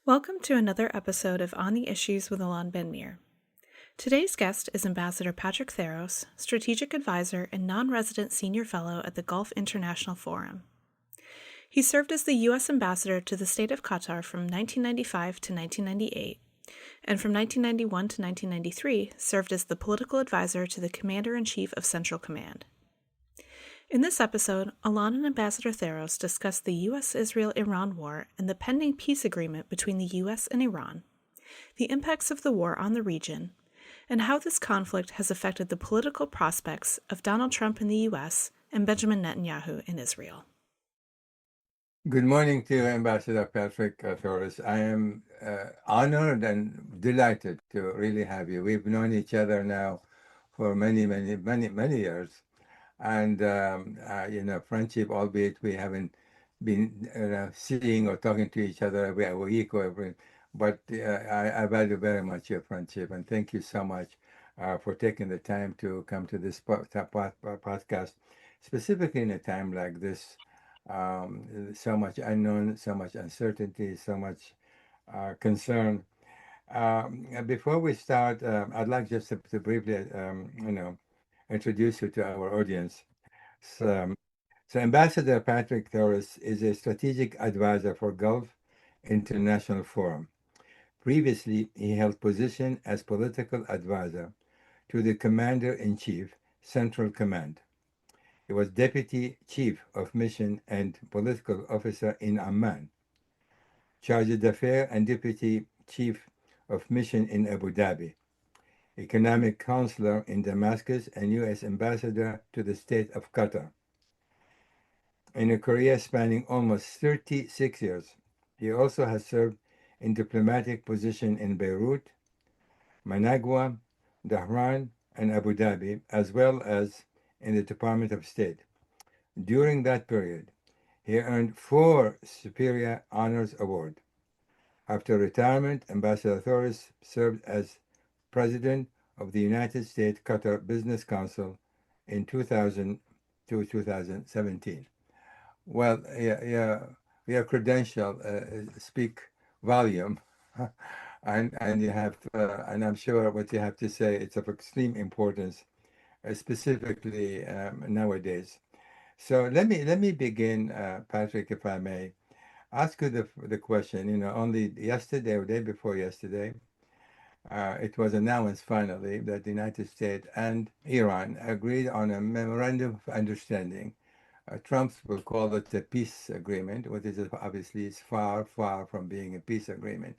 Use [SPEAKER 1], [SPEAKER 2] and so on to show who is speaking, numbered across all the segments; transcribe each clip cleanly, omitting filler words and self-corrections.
[SPEAKER 1] Welcome to another episode of On the Issues with Alon Ben-Meir. Today's guest is Ambassador Patrick Theros, Strategic Advisor and Non-Resident Senior Fellow at the Gulf International Forum. He served as the U.S. Ambassador to the State of Qatar from 1995 to 1998, and from 1991 to 1993 served as the Political Advisor to the Commander-in-Chief of Central Command. In this episode, Alon and Ambassador Theros discuss the U.S.-Israel-Iran war and the pending peace agreement between the U.S. and Iran, the impacts of the war on the region, and how this conflict has affected the political prospects of Donald Trump in the U.S. and Benjamin Netanyahu in Israel.
[SPEAKER 2] Good morning to you, Ambassador Patrick Theros. I am honored and delighted to really have you. We've known each other now for many years. And, friendship, albeit we haven't been seeing or talking to each other every week or every, but I value very much your friendship. And thank you so much for taking the time to come to this podcast, specifically in a time like this. So much unknown, so much uncertainty, so much concern. Before we start, I'd like just to briefly, introduce you to our audience. So, Ambassador Patrick Theros is a strategic advisor for Gulf International Forum. Previously, he held position as political advisor to the Commander-in-Chief, Central Command. He was Deputy Chief of Mission and Political Officer in Amman, Charge d'Affaires and Deputy Chief of Mission in Abu Dhabi, Economic Counselor in Damascus, and U.S. Ambassador to the State of Qatar. In a career spanning almost 36 years, he also has served in diplomatic positions in Beirut, Managua, Dhahran, and Abu Dhabi, as well as in the Department of State. During that period, he earned 4 Superior Honors Awards. After retirement, Ambassador Theros served as President of the United States Qatar Business Council in 2000 to 2017. Well, your credentials speak volume, and you have, and I'm sure what you have to say it's of extreme importance, specifically nowadays. So let me begin, Patrick, if I may, ask you the question. Only yesterday or day before yesterday, it was announced finally that the United States and Iran agreed on a memorandum of understanding. Trump will call it a peace agreement, which is obviously is far from being a peace agreement.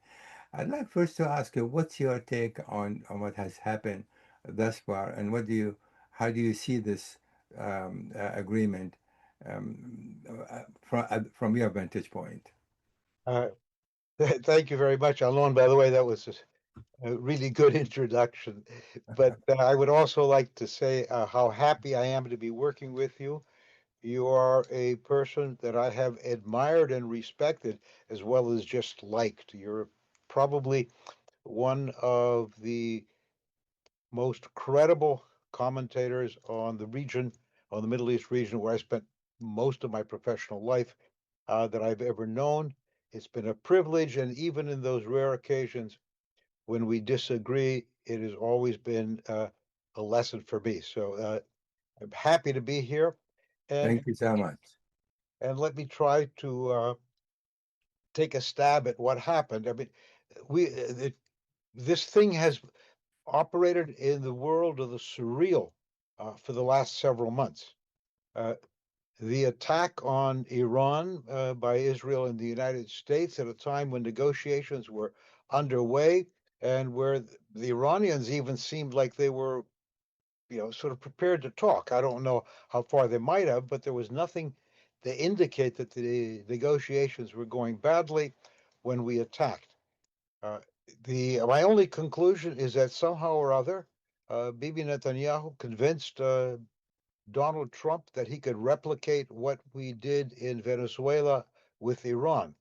[SPEAKER 2] I'd like first to ask you, what's your take on what has happened thus far, and how do you see this agreement from your vantage point?
[SPEAKER 3] Thank you very much, Alon. By the way, that was a really good introduction. But I would also like to say how happy I am to be working with you. You are a person that I have admired and respected, as well as just liked. You're probably one of the most credible commentators on the region, on the Middle East region, where I spent most of my professional life that I've ever known. It's been a privilege, and even in those rare occasions when we disagree, it has always been a lesson for me. So I'm happy to be here, and
[SPEAKER 2] Thank you so much.
[SPEAKER 3] let me try to take a stab at what happened. I mean, this thing has operated in the world of the surreal for the last several months. The attack on Iran by Israel and the United States at a time when negotiations were underway, and where the Iranians even seemed like they were, sort of prepared to talk. I don't know how far they might have, but there was nothing to indicate that the negotiations were going badly when we attacked. My only conclusion is that somehow or other, Bibi Netanyahu convinced Donald Trump that he could replicate what we did in Venezuela with Iran.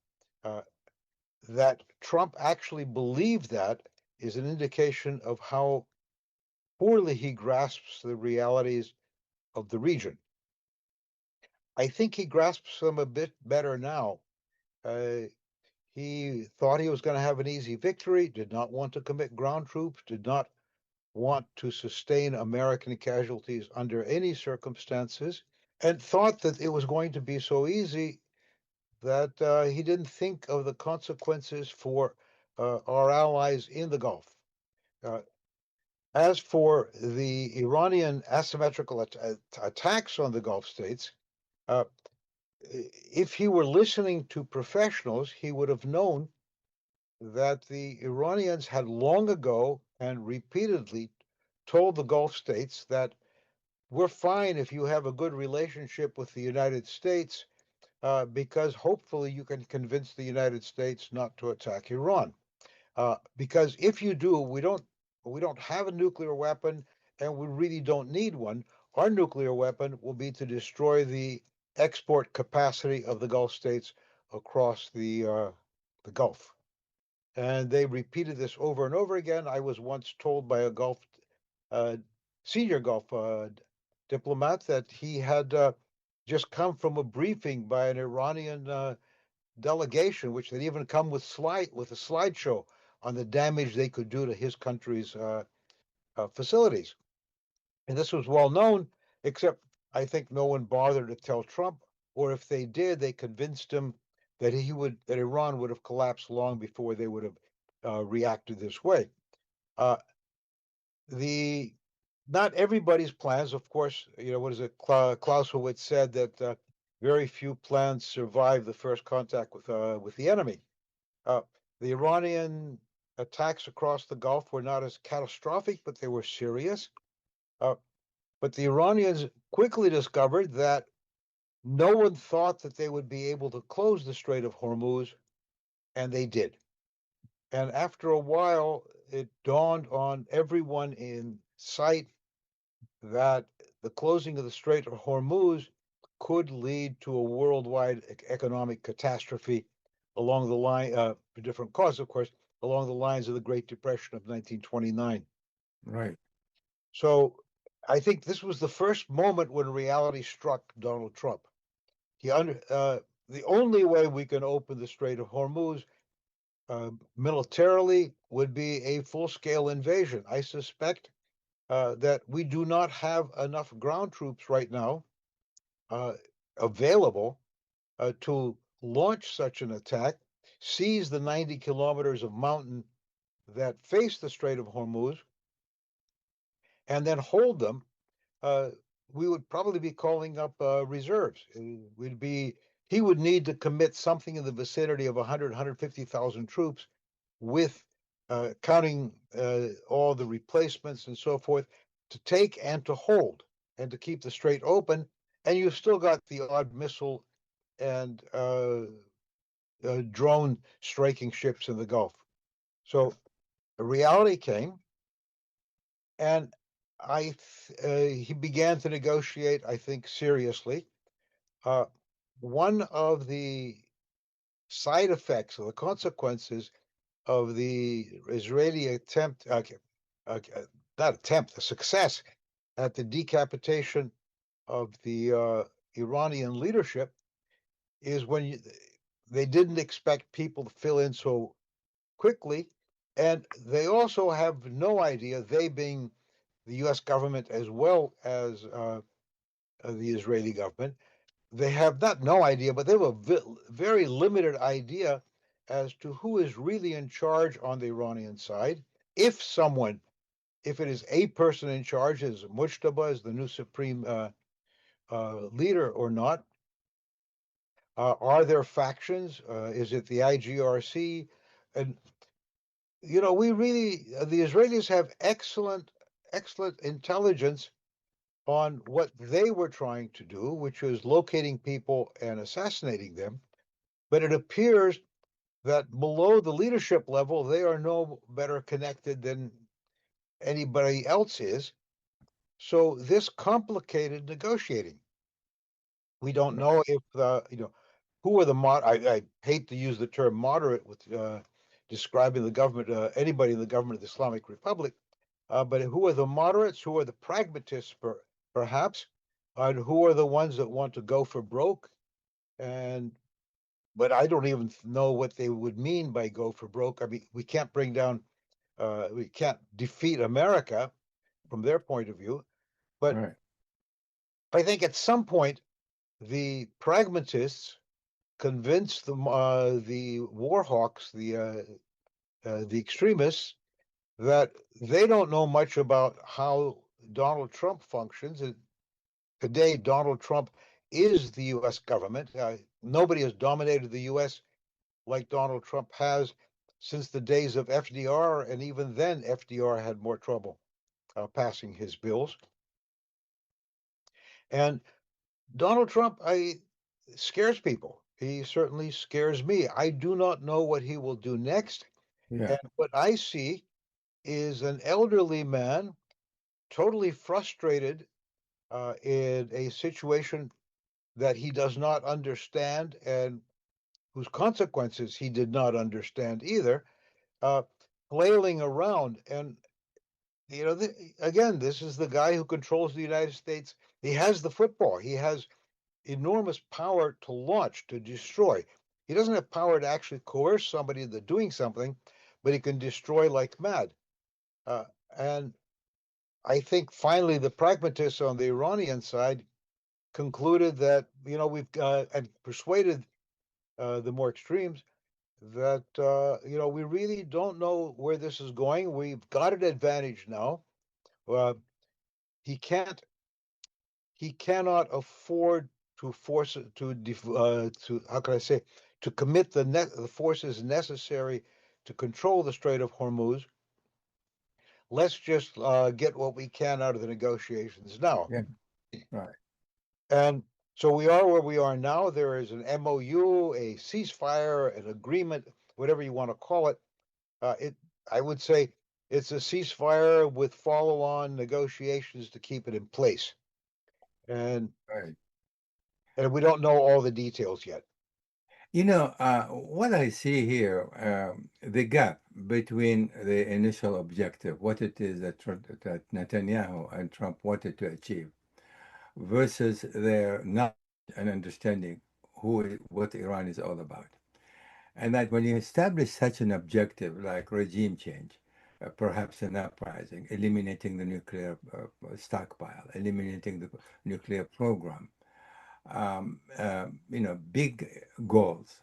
[SPEAKER 3] That Trump actually believed that is an indication of how poorly he grasps the realities of the region. I think he grasps them a bit better now. He thought he was going to have an easy victory, did not want to commit ground troops, did not want to sustain American casualties under any circumstances, and thought that it was going to be so easy that he didn't think of the consequences for our allies in the Gulf. As for the Iranian asymmetrical attacks on the Gulf states, if he were listening to professionals, he would have known that the Iranians had long ago and repeatedly told the Gulf states that we're fine if you have a good relationship with the United States, because hopefully you can convince the United States not to attack Iran. Because if you do, we don't have a nuclear weapon, and we really don't need one. Our nuclear weapon will be to destroy the export capacity of the Gulf states across the Gulf. And they repeated this over and over again. I was once told by a Gulf senior Gulf diplomat that he had just come from a briefing by an Iranian delegation, which had even come with a slideshow on the damage they could do to his country's facilities. And this was well known, except I think no one bothered to tell Trump, or if they did, they convinced him that Iran would have collapsed long before they would have reacted this way. Not everybody's plans, of course. What is it? Clausewitz said that very few plans survive the first contact with the enemy. The Iranian attacks across the Gulf were not as catastrophic, but they were serious. But the Iranians quickly discovered that no one thought that they would be able to close the Strait of Hormuz, and they did. And after a while, it dawned on everyone in sight that the closing of the Strait of Hormuz could lead to a worldwide economic catastrophe along the line, for different causes, of course, along the lines of the Great Depression of 1929.
[SPEAKER 2] Right.
[SPEAKER 3] So I think this was the first moment when reality struck Donald Trump. The only way we can open the Strait of Hormuz militarily would be a full-scale invasion. I suspect that we do not have enough ground troops right now available to launch such an attack, seize the 90 kilometers of mountain that face the Strait of Hormuz, and then hold them. We would probably be calling up reserves. He would need to commit something in the vicinity of 150,000 troops, with counting all the replacements and so forth, to take and to hold and to keep the strait open. And you've still got the odd missile and drone striking ships in the Gulf. So the reality came, and he began to negotiate, I think, seriously. One of the side effects or the consequences of the Israeli attempt, not attempt, the success at the decapitation of the Iranian leadership, is when they didn't expect people to fill in so quickly, and they also have no idea, they being the U.S. government as well as the Israeli government, they have no idea, but they have a very limited idea as to who is really in charge on the Iranian side. If it is a person in charge, is Mujtaba, is the new supreme leader or not? Are there factions? Is it the IGRC? And the Israelis have excellent intelligence on what they were trying to do, which was locating people and assassinating them. But it appears that below the leadership level, they are no better connected than anybody else is. So this complicated negotiating. We don't know if who are the I hate to use the term moderate with describing the government, anybody in the government of the Islamic Republic, but who are the moderates? Who are the pragmatists, perhaps? And who are the ones that want to go for broke? And but I don't even know what they would mean by go for broke. I mean, we can't we can't defeat America from their point of view. But
[SPEAKER 2] Right.
[SPEAKER 3] I think at some point, the pragmatists convince the war hawks, the extremists, that they don't know much about how Donald Trump functions. And today, Donald Trump is the U.S. government. Nobody has dominated the U.S. like Donald Trump has since the days of FDR, and even then, FDR had more trouble passing his bills. And Donald Trump, scares people. He certainly scares me. I do not know what he will do next.
[SPEAKER 2] Yeah.
[SPEAKER 3] And what I see is an elderly man totally frustrated in a situation that he does not understand and whose consequences he did not understand either, uh, flailing around. And, again, this is the guy who controls the United States. He has the football, he has enormous power to launch, to destroy. He doesn't have power to actually coerce somebody into doing something, but he can destroy like mad. Uh, and I think finally the pragmatists on the Iranian side concluded that, we've and persuaded the more extremes that, we really don't know where this is going. We've got an advantage now. Uh, he can't he cannot afford to force it to how can I say, to commit the forces necessary to control the Strait of Hormuz. Let's just get what we can out of the negotiations now.
[SPEAKER 2] Yeah. Right.
[SPEAKER 3] And so we are where we are now. There is an MOU, a ceasefire, an agreement, whatever you want to call it. It I would say it's a ceasefire with follow-on negotiations to keep it in place. And
[SPEAKER 2] Right.
[SPEAKER 3] we don't know all the details yet.
[SPEAKER 2] What I see here, the gap between the initial objective, what it is that Netanyahu and Trump wanted to achieve, versus their knowledge and understanding what Iran is all about. And that when you establish such an objective like regime change, perhaps an uprising, eliminating the nuclear stockpile, eliminating the nuclear program, big goals,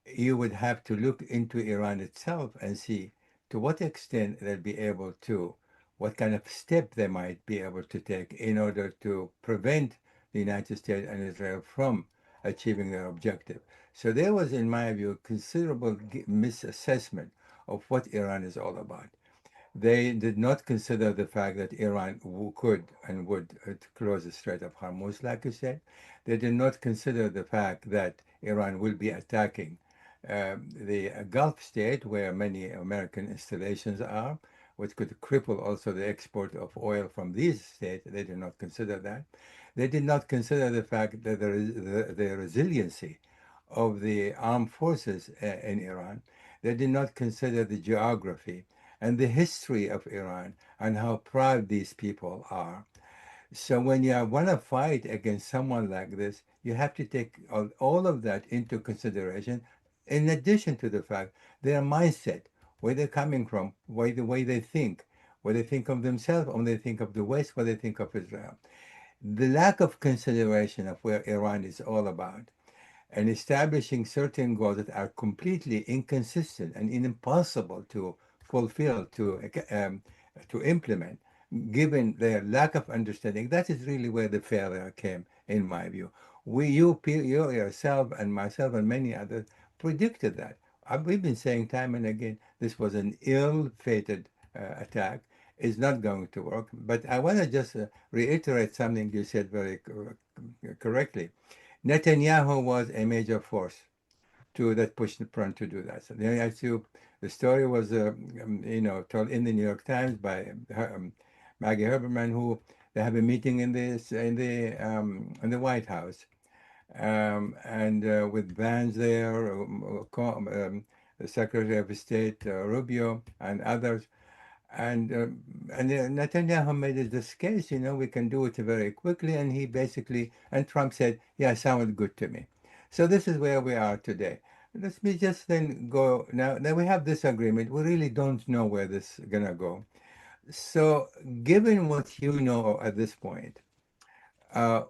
[SPEAKER 2] you would have to look into Iran itself and see to what extent they'll be able to, what kind of step they might be able to take in order to prevent the United States and Israel from achieving their objective. So there was, in my view, considerable misassessment of what Iran is all about. They did not consider the fact that Iran could and would close the Strait of Hormuz, like you said. They did not consider the fact that Iran will be attacking the Gulf state, where many American installations are, which could cripple also the export of oil from these states. They did not consider that. They did not consider the fact that the resiliency of the armed forces in Iran. They did not consider the geography and the history of Iran and how proud these people are. So when you want to fight against someone like this, you have to take all of that into consideration, in addition to the fact their mindset, where they're coming from, the way they think, what they think of themselves, what they think of the West, what they think of Israel. The lack of consideration of where Iran is all about, and establishing certain goals that are completely inconsistent and impossible to fulfill, to implement, given their lack of understanding. That is really where the failure came, in my view. You yourself and myself and many others predicted that. We've been saying time and again, this was an ill-fated attack. It's not going to work. But I want to just reiterate something you said very correctly. Netanyahu was a major force that pushed the front to do that. So then, as the story was, told in the New York Times by Maggie Haberman, who they have a meeting in the White House, and with Vance there, the Secretary of State Rubio, and others. And Netanyahu made this case, we can do it very quickly. And he basically, and Trump said, yeah, sounded good to me. So this is where we are today. Let me just then go now. That we have this agreement, we really don't know where this is gonna go. So, given what you know at this point, uh,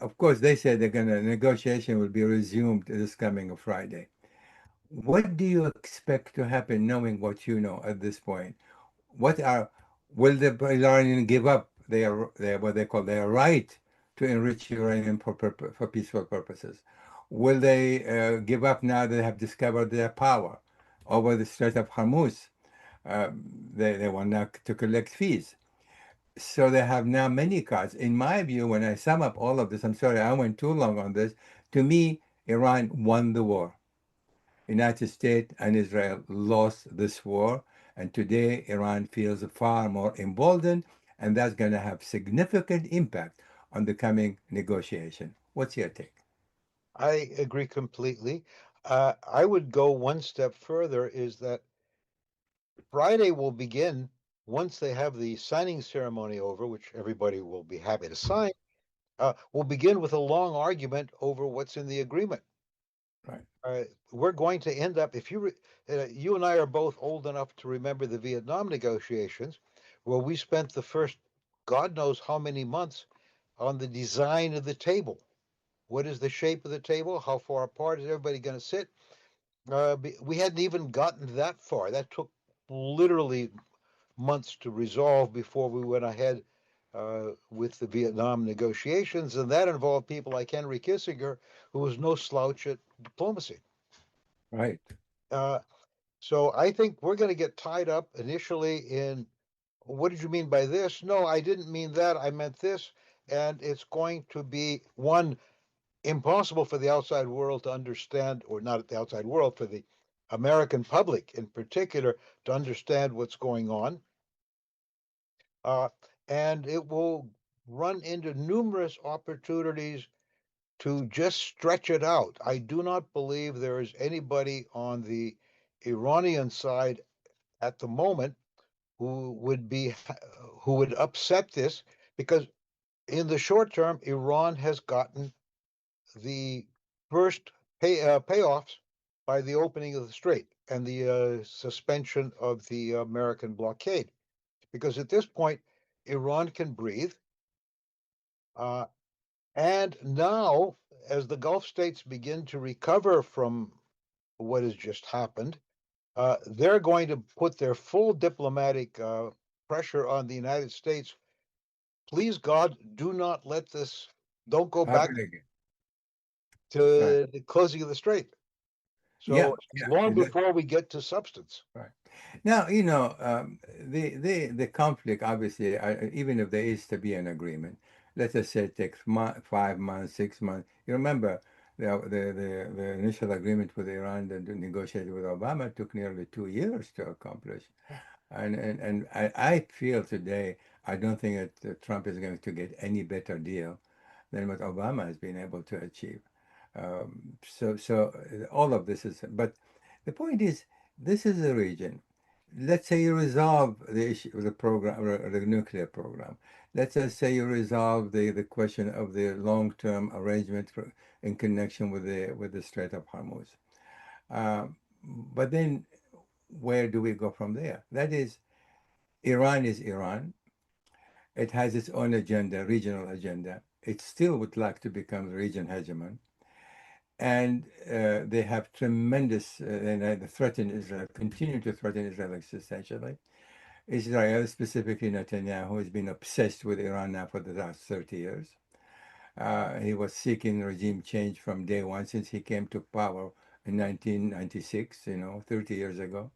[SPEAKER 2] of course, they said they're gonna negotiation will be resumed this coming Friday. What do you expect to happen, knowing what you know at this point? What are will the Iranians give up their what they call their right to enrich uranium for peaceful purposes? Will they give up now that they have discovered their power over the Strait of Hormuz? They want now to collect fees. So they have now many cards. In my view, when I sum up all of this, I'm sorry I went too long on this. To me, Iran won the war. United States and Israel lost this war, and today Iran feels far more emboldened, and that's going to have significant impact on the coming negotiation. What's your take?
[SPEAKER 3] I agree completely. I would go one step further, is that Friday will begin once they have the signing ceremony over, which everybody will be happy to sign. We'll begin with a long argument over what's in the agreement.
[SPEAKER 2] Right.
[SPEAKER 3] We're going to end up, if you and I are both old enough to remember the Vietnam negotiations, where we spent the first God knows how many months on the design of the table. What is the shape of the table? How far apart is everybody going to sit? We hadn't even gotten that far. That took literally months to resolve before we went ahead with the Vietnam negotiations, and that involved people like Henry Kissinger, who was no slouch at diplomacy.
[SPEAKER 2] Right.
[SPEAKER 3] Uh, so I think we're going to get tied up initially in, what did you mean by this? No, I didn't mean that. I meant this. And it's going to be, one, impossible for the outside world to understand, or not the outside world, for the American public in particular to understand what's going on. Uh, and it will run into numerous opportunities to just stretch it out. I do not believe there is anybody on the Iranian side at the moment who would upset this, because in the short term, Iran has gotten the first payoffs by the opening of the strait and the suspension of the American blockade. Because at this point, Iran can breathe. Uh, and now, as the Gulf states begin to recover from what has just happened, they're going to put their full diplomatic pressure on the United States. Please, God, do not let this, don't go back
[SPEAKER 2] Happen again. Right.
[SPEAKER 3] to the closing of the strait.
[SPEAKER 2] Yeah.
[SPEAKER 3] So
[SPEAKER 2] Yeah.
[SPEAKER 3] long before we get to substance.
[SPEAKER 2] Right. Now, the conflict, obviously, even if there is to be an agreement, let us say it takes 5 months, 6 months. You remember the initial agreement with Iran that negotiated with Obama took nearly 2 years to accomplish. And I feel today, I don't think that Trump is going to get any better deal than what Obama has been able to achieve. So all of this is, but the point is, this is a region. Let's say you resolve the issue, the program, or the nuclear program. Let's just say you resolve the question of the long-term arrangement in connection with the Strait of Hormuz. But then, where do we go from there? That is Iran. It has its own agenda, regional agenda. It still would like to become the region hegemon. And they have tremendous, and they threaten Israel, continue to threaten Israel existentially. Israel, specifically Netanyahu, has been obsessed with Iran now for the last 30 years. He was seeking regime change from day one since he came to power in 1996, 30 years ago.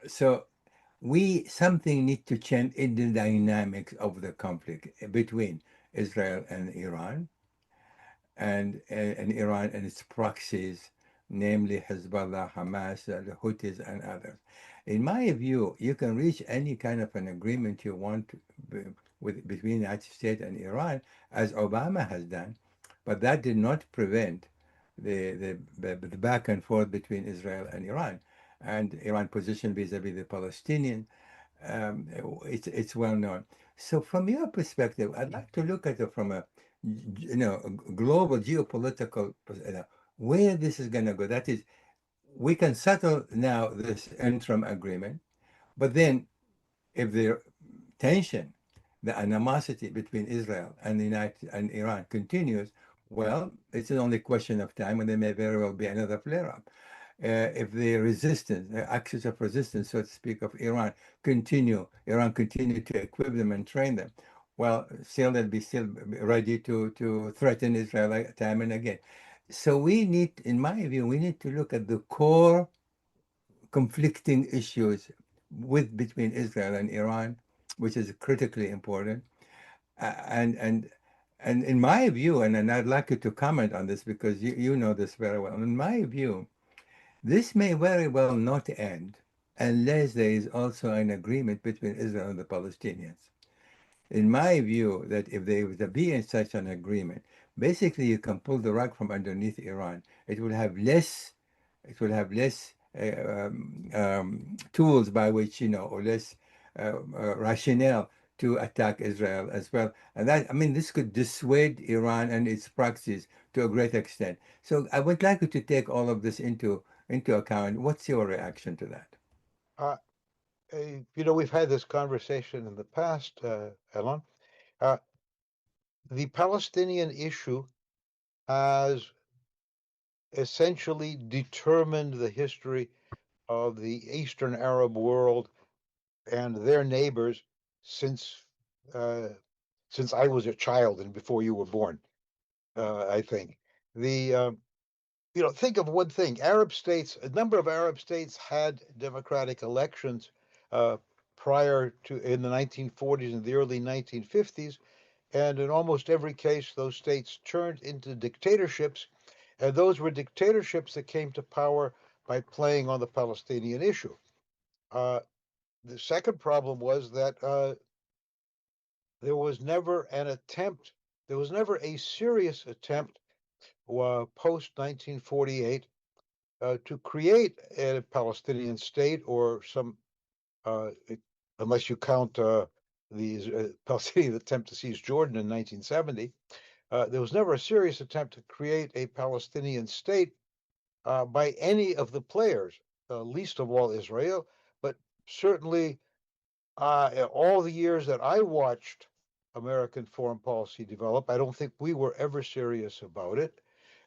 [SPEAKER 2] So something need to change in the dynamics of the conflict between Israel and Iran, and Iran and its proxies, namely Hezbollah, Hamas, the Houthis, and others. In my view, you can reach any kind of an agreement you want between the United States and Iran, as Obama has done, but that did not prevent the back and forth between Israel and Iran. And Iran position vis-a-vis the Palestinian, it's well known. So from your perspective, I'd like to look at it from a global geopolitical, where this is going to go. That is, we can settle now this interim agreement, but then if the tension, the animosity between Israel and the United and Iran continues, well, it's only a question of time, and there may very well be another flare-up. If the resistance, the axis of resistance, so to speak, of Iran continue to equip them and train them, well, still they'll be still ready to threaten Israel time and again. So we need, in my view, we need to look at the core conflicting issues between Israel and Iran, which is critically important. And in my view, and I'd like you to comment on this because you know this very well. In my view, this may very well not end unless there is also an agreement between Israel and the Palestinians. In my view, that if there was to be in such an agreement, basically you can pull the rug from underneath Iran. It will have less tools by which, or less rationale to attack Israel as well. And that, I mean, this could dissuade Iran and its proxies to a great extent. So I would like you to take all of this into account. What's your reaction to that?
[SPEAKER 3] We've had this conversation in the past, Alon. The Palestinian issue has essentially determined the history of the Eastern Arab world and their neighbors since I was a child and before you were born. I think think of one thing: a number of Arab states had democratic elections prior to in the 1940s and the early 1950s, and in almost every case, those states turned into dictatorships, and those were dictatorships that came to power by playing on the Palestinian issue. The second problem was that there was never a serious attempt post 1948 to create a Palestinian state or unless you count the Palestinian attempt to seize Jordan in 1970. There was never a serious attempt to create a Palestinian state by any of the players, least of all Israel, but certainly all the years that I watched American foreign policy develop, I don't think we were ever serious about it.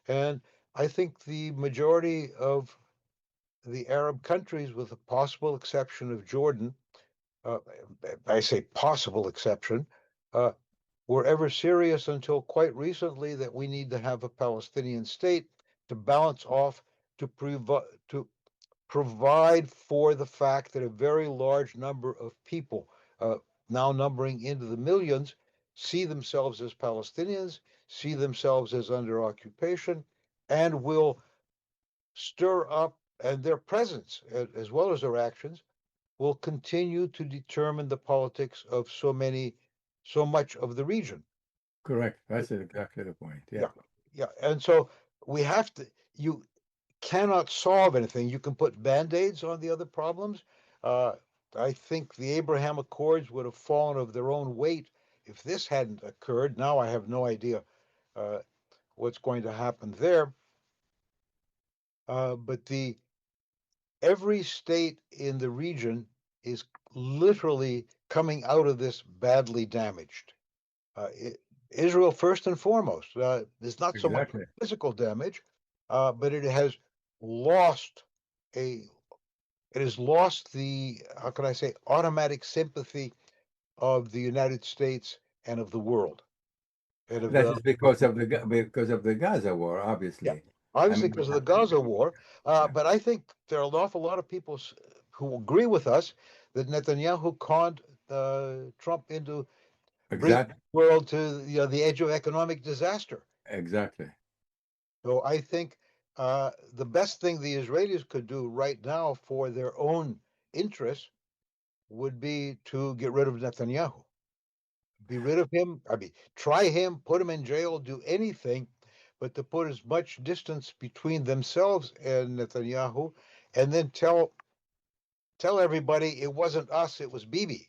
[SPEAKER 3] And I think the majority of the Arab countries, with the possible exception of Jordan, I say possible exception, were ever serious until quite recently that we need to have a Palestinian state to balance off, to provide for the fact that a very large number of people, now numbering into the millions, see themselves as Palestinians, see themselves as under occupation, and will stir up, and their presence, as well as their actions, will continue to determine the politics of so much of the region.
[SPEAKER 2] Correct. That's exactly the point. Yeah.
[SPEAKER 3] Yeah. And so you cannot solve anything. You can put band-aids on the other problems. I think the Abraham Accords would have fallen of their own weight if this hadn't occurred. Now I have no idea what's going to happen there. But every state in the region is literally coming out of this badly damaged. Israel, first and foremost, is not so much physical damage, but it has lost the, how can I say, automatic sympathy of the United States and of the world. And
[SPEAKER 2] That is because of the Gaza war, obviously.
[SPEAKER 3] Yeah, obviously because of the Gaza war. But I think there are an awful lot of people who agree with us that Netanyahu conned Trump into bringing the world to the edge of economic disaster.
[SPEAKER 2] Exactly.
[SPEAKER 3] So I think the best thing the Israelis could do right now for their own interests would be to get rid of Netanyahu. Be rid of him. I mean, try him, put him in jail, do anything, but to put as much distance between themselves and Netanyahu, and then tell everybody it wasn't us, it was Bibi.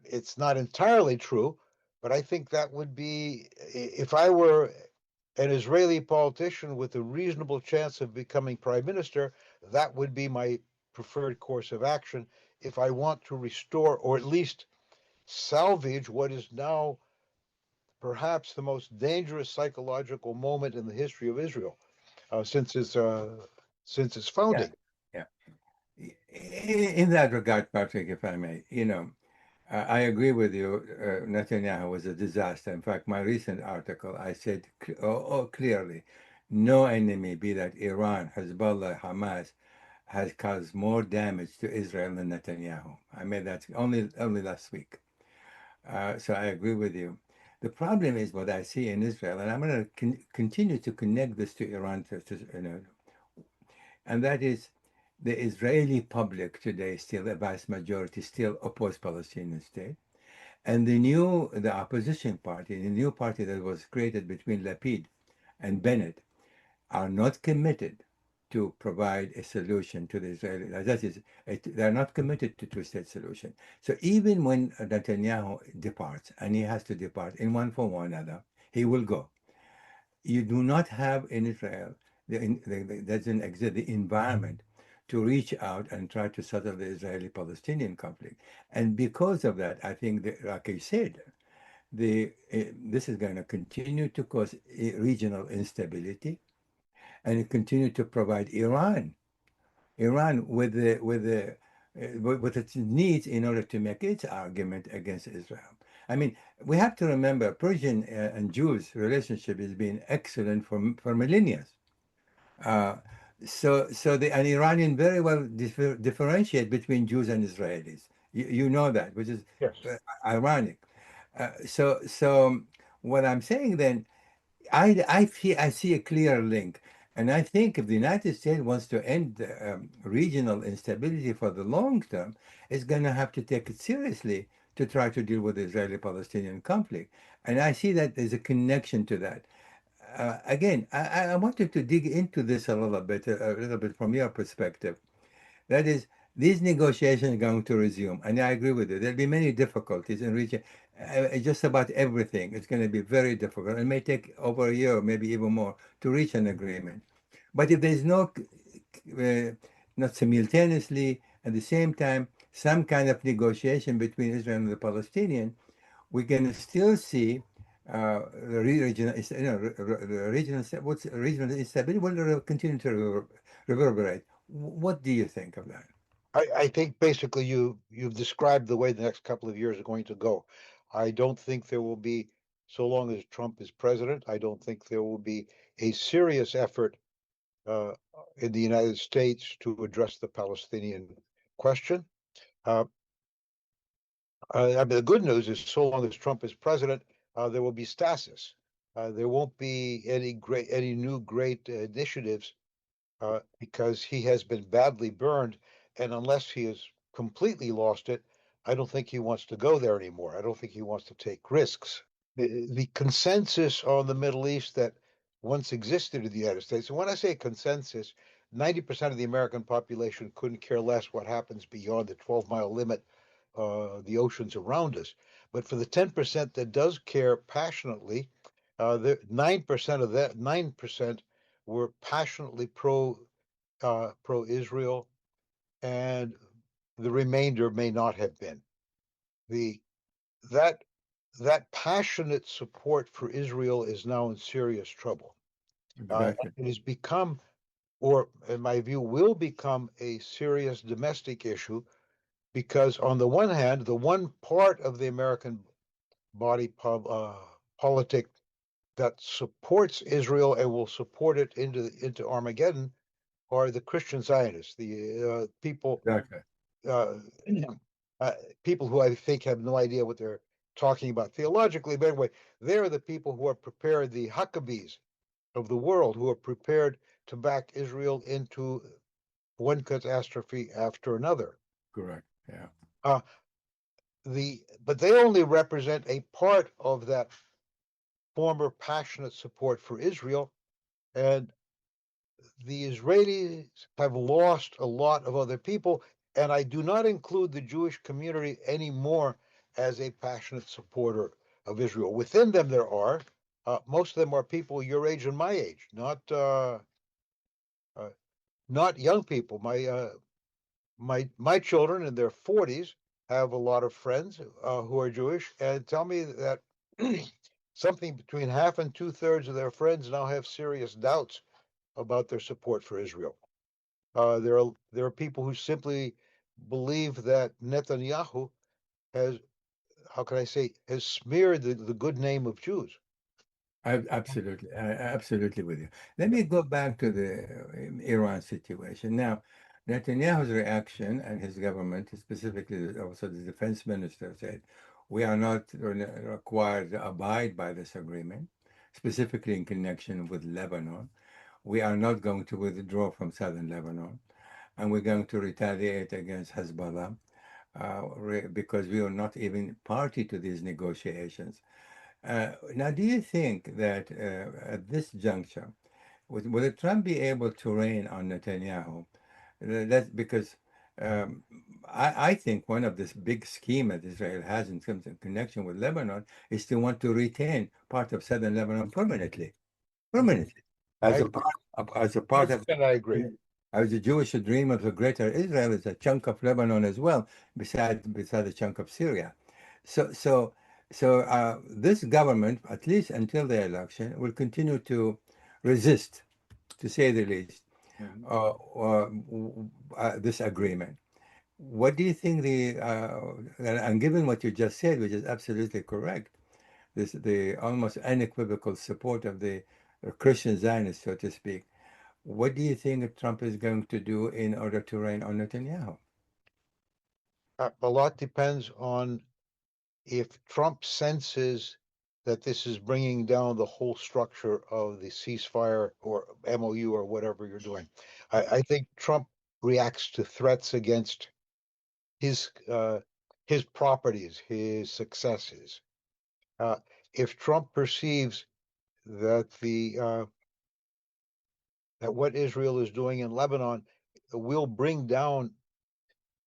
[SPEAKER 3] It's not entirely true, But I think that would be, if I were an Israeli politician with a reasonable chance of becoming prime minister, that would be my preferred course of action if I want to restore or at least salvage what is now perhaps the most dangerous psychological moment in the history of Israel since its
[SPEAKER 2] Yeah,
[SPEAKER 3] founding.
[SPEAKER 2] yeah. In that regard, Patrick, if I may, I agree with you. Netanyahu was a disaster. In fact, my recent article, I said clearly, no enemy, be that Iran, Hezbollah, Hamas, has caused more damage to Israel than Netanyahu. I made that only last week. So I agree with you. The problem is what I see in Israel, and I'm going to continue to connect this to Iran, and that is the Israeli public today, still a vast majority, still oppose Palestinian state. And the opposition party, the new party that was created between Lapid and Bennett, are not committed to provide a solution to the Israeli. That is, they're not committed to two-state solution. So even when Netanyahu departs, and he has to depart in one form or another, he will go. You do not have in Israel, doesn't exist the environment to reach out and try to settle the Israeli-Palestinian conflict. And because of that, I think that, like I said, this is going to continue to cause regional instability, and it continue to provide Iran with its needs in order to make its argument against Israel. I mean, we have to remember Persian and Jews relationship has been excellent for millennia. Uh, so the an Iranian very well differentiate between Jews and Israelis. You know that, which is
[SPEAKER 3] Yes.
[SPEAKER 2] ironic. So what I'm saying then, I see a clear link. And I think if the United States wants to end regional instability for the long term, it's going to have to take it seriously to try to deal with the Israeli-Palestinian conflict. And I see that there's a connection to that. Again, I wanted to dig into this a little bit from your perspective. That is, these negotiations are going to resume, and I agree with you. There'll be many difficulties in reaching just about everything. It's going to be very difficult. It may take over a year, maybe even more, to reach an agreement. But if there's not simultaneously, at the same time, some kind of negotiation between Israel and the Palestinian, we can still see the regional instability will continue to reverberate. What do you think of that?
[SPEAKER 3] I think basically you've described the way the next couple of years are going to go. I don't think there will be, so long as Trump is president, I don't think there will be a serious effort uh, in the United States to address the Palestinian question. Uh, I mean, the good news is, so long as Trump is president, there will be stasis. There won't be any new great initiatives because he has been badly burned, and unless he has completely lost it, I don't think he wants to go there anymore. I don't think he wants to take risks. The consensus on the Middle East that once existed in the United States, and when I say consensus, 90% of the American population couldn't care less what happens beyond the 12-mile limit, the oceans around us. But for the 10% that does care passionately, the 9% of that 9% were passionately pro Israel, and the remainder may not have been. The that that passionate support for Israel is now in serious trouble.
[SPEAKER 2] Exactly.
[SPEAKER 3] It has become, or in my view, will become a serious domestic issue because, on the one hand, the one part of the American politic that supports Israel and will support it into Armageddon are the Christian Zionists, the
[SPEAKER 2] Exactly.
[SPEAKER 3] uh, uh, people who I think have no idea what they're talking about theologically. But anyway, they're the people who are prepared, the Huckabees of the world, who are prepared to back Israel into one catastrophe after another.
[SPEAKER 2] Correct. Yeah.
[SPEAKER 3] Uh, but they only represent a part of that former passionate support for Israel, and the Israelis have lost a lot of other people, and I do not include the Jewish community anymore as a passionate supporter of Israel. Within them, there are most of them are people your age and my age, not young people. My children in their 40s have a lot of friends who are Jewish, and tell me that something between half and 2/3 of their friends now have serious doubts about their support for Israel. There are people who simply believe that Netanyahu has, how can I say, has smeared the good name of Jews.
[SPEAKER 2] Absolutely with you. Let me go back to the Iran situation. Now, Netanyahu's reaction and his government, specifically also the defense minister, said, we are not required to abide by this agreement, specifically in connection with Lebanon. We are not going to withdraw from southern Lebanon, and we're going to retaliate against Hezbollah because we are not even party to these negotiations. Now, do you think that at this juncture, will Trump be able to rein on Netanyahu? That's because I think one of this big scheme that Israel has in terms of connection with Lebanon is to want to retain part of southern Lebanon permanently, as a part of.
[SPEAKER 3] I agree.
[SPEAKER 2] As the Jewish dream of the greater Israel is a chunk of Lebanon as well, beside a chunk of Syria. So this government, at least until the election, will continue to resist, to say the least, this agreement. What do you think and given what you just said, which is absolutely correct, the almost unequivocal support of the Christian Zionists, so to speak, what do you think Trump is going to do in order to rein on Netanyahu?
[SPEAKER 3] A lot depends on if Trump senses that this is bringing down the whole structure of the ceasefire or MOU or whatever you're doing. I think Trump reacts to threats against his properties, his successes. If Trump perceives that that what Israel is doing in Lebanon will bring down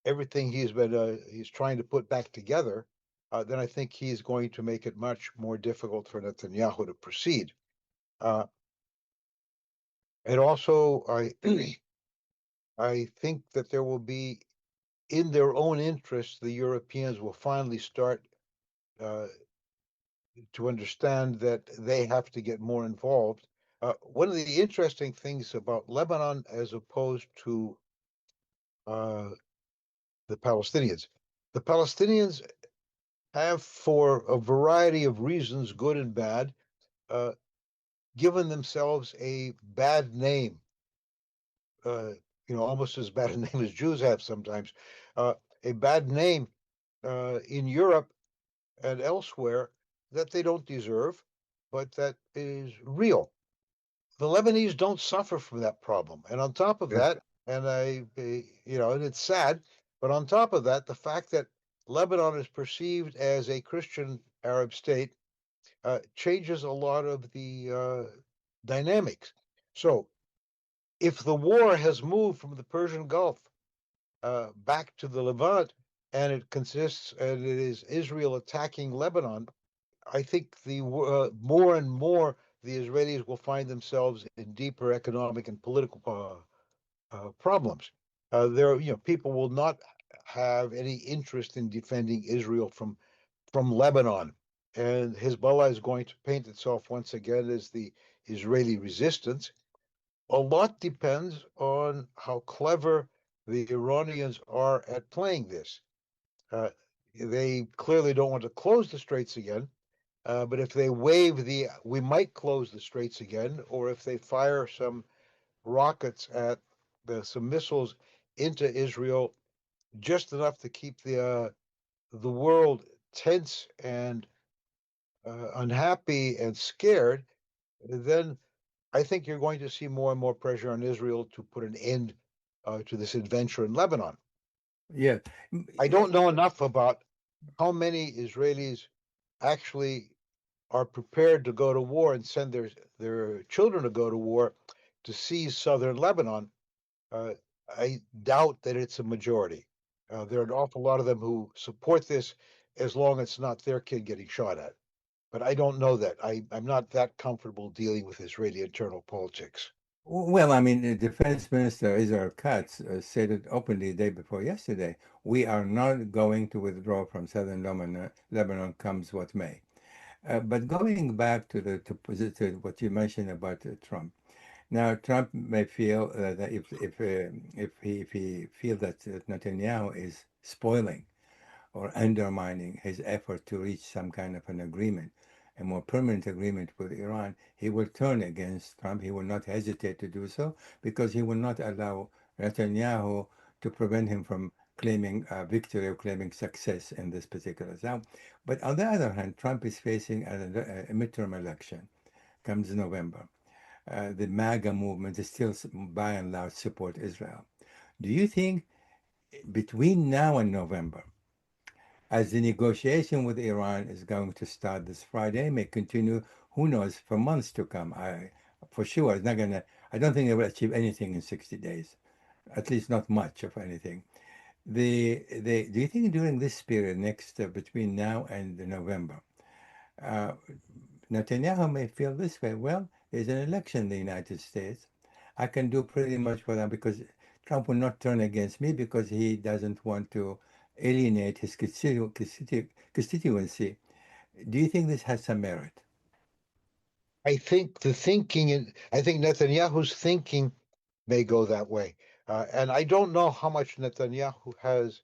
[SPEAKER 3] everything he's trying to put back together, then I think he's going to make it much more difficult for Netanyahu to proceed. And also, I think that there will be, in their own interest, the Europeans will finally start to understand that they have to get more involved. One of the interesting things about Lebanon, as opposed to the Palestinians have, for a variety of reasons, good and bad, given themselves a bad name, almost as bad a name as Jews have sometimes, a bad name in Europe and elsewhere that they don't deserve, but that is real. The Lebanese don't suffer from that problem. And on top of that, and and it's sad, but on top of that, the fact that Lebanon is perceived as a Christian Arab state changes a lot of the dynamics. So if the war has moved from the Persian Gulf back to the Levant, and it is Israel attacking Lebanon, I think the more and more the Israelis will find themselves in deeper economic and political problems. People will not have any interest in defending Israel from Lebanon, and Hezbollah is going to paint itself once again as the Israeli resistance. A lot depends on how clever the Iranians are at playing this. They clearly don't want to close the straits again, but if they we might close the straits again, or if they fire some rockets some missiles into Israel, just enough to keep the world tense and unhappy and scared, then I think you're going to see more and more pressure on Israel to put an end to this adventure in Lebanon.
[SPEAKER 2] Yeah.
[SPEAKER 3] I don't know enough about how many Israelis actually are prepared to go to war and send their children to go to war to seize southern Lebanon. I doubt that it's a majority. There are an awful lot of them who support this, as long as it's not their kid getting shot at. but I don't know that. I'm not that comfortable dealing with Israeli internal politics.
[SPEAKER 2] Well, I mean, the Defense Minister Israel Katz said it openly the day before yesterday. We are not going to withdraw from southern Lebanon comes what may. But going back to to what you mentioned about Trump. Now, Trump may feel that if he feel that Netanyahu is spoiling or undermining his effort to reach some kind of an agreement, a more permanent agreement with Iran, he will turn against Trump. He will not hesitate to do so because he will not allow Netanyahu to prevent him from claiming victory or claiming success in this particular zone. But on the other hand, Trump is facing a midterm election comes November. The MAGA movement is still, by and large, support Israel. Do you think between now and November, as the negotiation with Iran is going to start this Friday, may continue, who knows, for months to come. For sure, it's not gonna. I don't think they will achieve anything in 60 days, at least not much of anything. Do you think during this period, next between now and November, uh, Netanyahu may feel this way? Well, there's an election in the United States. I can do pretty much for them because Trump will not turn against me because he doesn't want to alienate his constituency. Do you think this has some merit?
[SPEAKER 3] I think I think Netanyahu's thinking may go that way. And I don't know how much Netanyahu has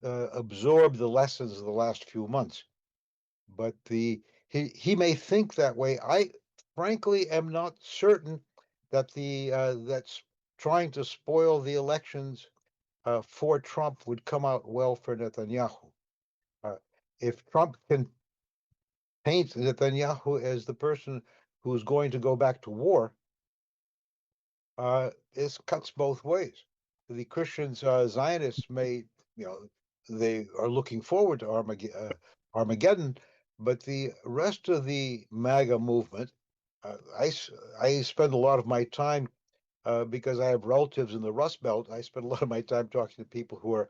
[SPEAKER 3] absorbed the lessons of the last few months, but he may think that way. I frankly am not certain that the that's trying to spoil the elections for Trump would come out well for Netanyahu. Uh, if Trump can paint Netanyahu as the person who's going to go back to war, it cuts both ways. The Christians, Zionists may, you know, they are looking forward to Armageddon, but the rest of the MAGA movement, I spend a lot of my time because I have relatives in the Rust Belt. I spend a lot of my time talking to people who are